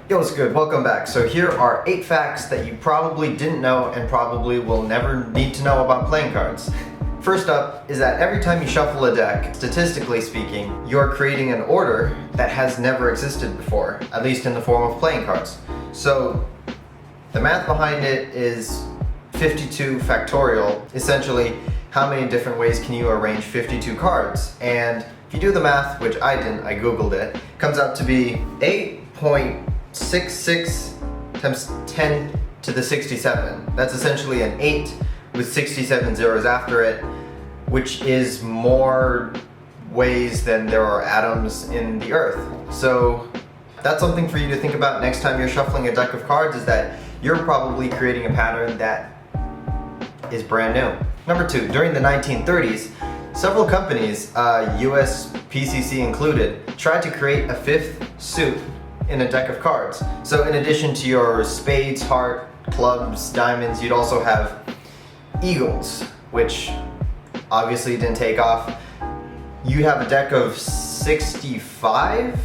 Yo, what's good? Welcome back. So here are 8 facts that you probably didn't know and probably will never need to know about playing cards. First up is that every time you shuffle a deck, statistically speaking, you're creating an order that has never existed before, at least in the form of playing cards. So the math behind it is 52 factorial. Essentially, how many different ways can you arrange 52 cards? And if you do the math, which I didn't, I googled it, comes out to be 8.66 times 10 to the 67. That's essentially an 8 with 67 zeros after it, which is more ways than there are atoms in the earth. So that's something for you to think about next time you're shuffling a deck of cards, is that you're probably creating a pattern that is brand new. Number 2, during the 1930s, several companies, US PCC included, tried to create a 5th suit in a deck of cards. So in addition to your spades, heart, clubs, diamonds, you'd also have eagles, which obviously didn't take off. You have a deck of 65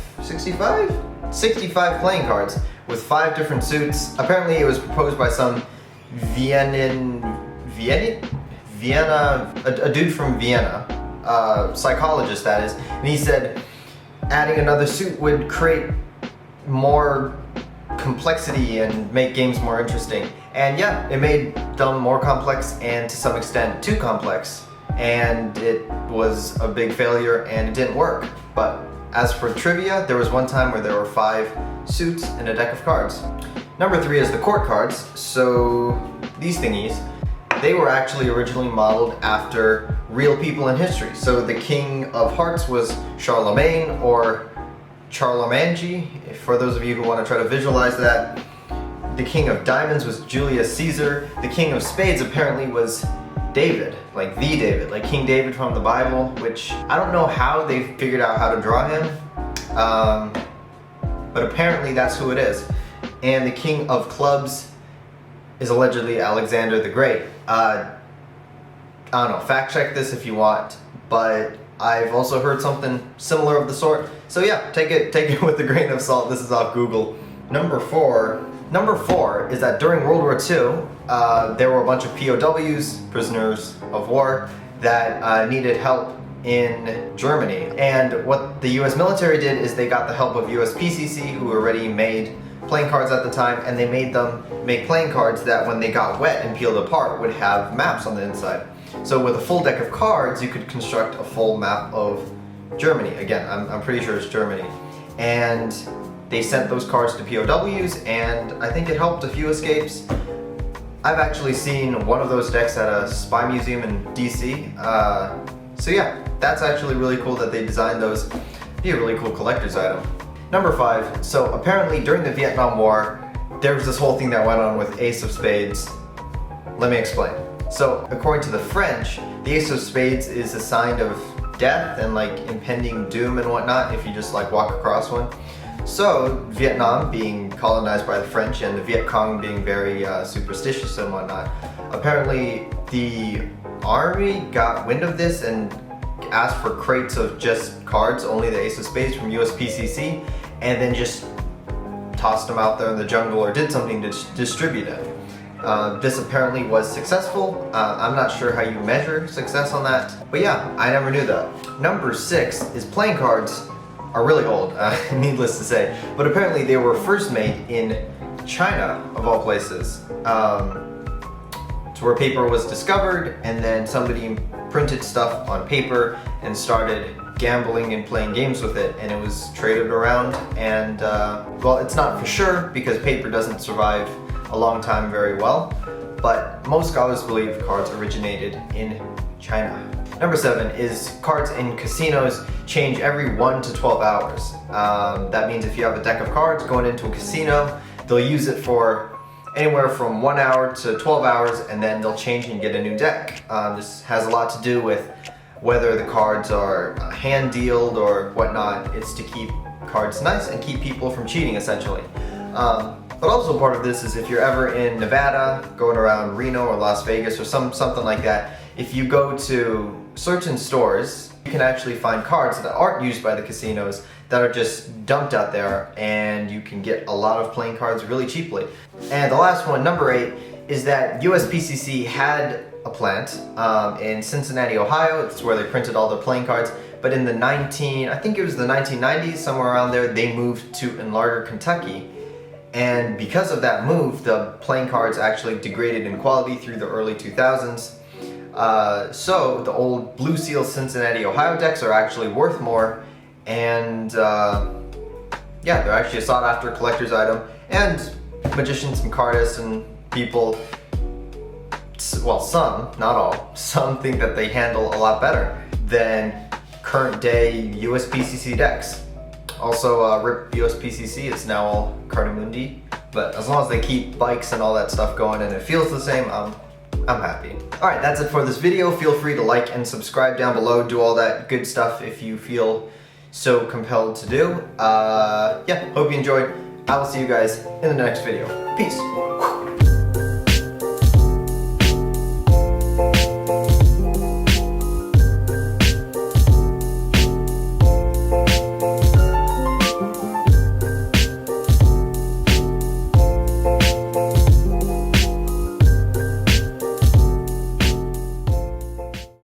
playing cards with 5 different suits. Apparently it was proposed by some Vienna, a dude from Vienna, psychologist that is, and he said adding another suit would create more complexity and make games more interesting. And yeah, it made them more complex and to some extent too complex, and it was a big failure and it didn't work. But as for trivia, there was one time where there were 5 suits in a deck of cards. Number 3 is the court cards. So these thingies, they were actually originally modeled after real people in history. So the King of Hearts was Charlemagne, or Charlemagne, for those of you who want to try to visualize that. The King of Diamonds was Julius Caesar. The King of Spades apparently was David, like the David, like King David from the Bible, which I don't know how they figured out how to draw him, but apparently that's who it is. And the King of Clubs is allegedly Alexander the Great. I don't know, fact check this if you want, but I've also heard something similar of the sort. So yeah, take it with a grain of salt. This is off Google. Number four is that during World War II, there were a bunch of POWs, prisoners of war, that needed help in Germany. And what the US military did is they got the help of US PCC, who already made playing cards at the time, and they made them make playing cards that when they got wet and peeled apart would have maps on the inside. So with a full deck of cards, you could construct a full map of Germany. Again, I'm pretty sure it's Germany. And they sent those cards to POWs, and I think it helped a few escapes. I've actually seen one of those decks at a spy museum in DC. So yeah, that's actually really cool that they designed those. Be a really cool collector's item. Number 5, so apparently during the Vietnam War, there was this whole thing that went on with Ace of Spades. Let me explain. So according to the French, the Ace of Spades is a sign of death and like impending doom and whatnot if you just like walk across one. So Vietnam being colonized by the French and the Viet Cong being very superstitious and whatnot, apparently the army got wind of this and asked for crates of just cards, only the Ace of Spades from US PCC, and then just tossed them out there in the jungle or did something to distribute it. This apparently was successful. I'm not sure how you measure success on that, but yeah, I never knew that. Number 6 is playing cards are really old, needless to say, but apparently they were first made in China, of all places. To where paper was discovered, and then somebody printed stuff on paper and started gambling and playing games with it, and it was traded around, and well, it's not for sure because paper doesn't survive a long time very well, but most scholars believe cards originated in China. Number 7 is cards in casinos change every 1 to 12 hours. That means if you have a deck of cards going into a casino, they'll use it for anywhere from 1 hour to 12 hours, and then they'll change and get a new deck. This has a lot to do with whether the cards are hand-dealed or whatnot. It's to keep cards nice and keep people from cheating, essentially. But also part of this is if you're ever in Nevada, going around Reno or Las Vegas or something like that, if you go to certain stores, you can actually find cards that aren't used by the casinos that are just dumped out there, and you can get a lot of playing cards really cheaply. And the last one, number 8, is that USPCC had a plant in Cincinnati, Ohio. It's where they printed all their playing cards. But in the I think it was the 1990s, somewhere around there, they moved to Larder, Kentucky. And because of that move, the playing cards actually degraded in quality through the early 2000s. So the old Blue Seal Cincinnati, Ohio decks are actually worth more, and yeah, they're actually a sought after collector's item, and magicians and cardists and people, well, some, not all, some think that they handle a lot better than current day USPCC decks. Also, RIP USPCC, it's now all Cardamundi, but as long as they keep bikes and all that stuff going and it feels the same, I'm happy. Alright, that's it for this video. Feel free to like and subscribe down below, do all that good stuff if you feel so compelled to do. Yeah, hope you enjoyed. I will see you guys in the next video. Peace.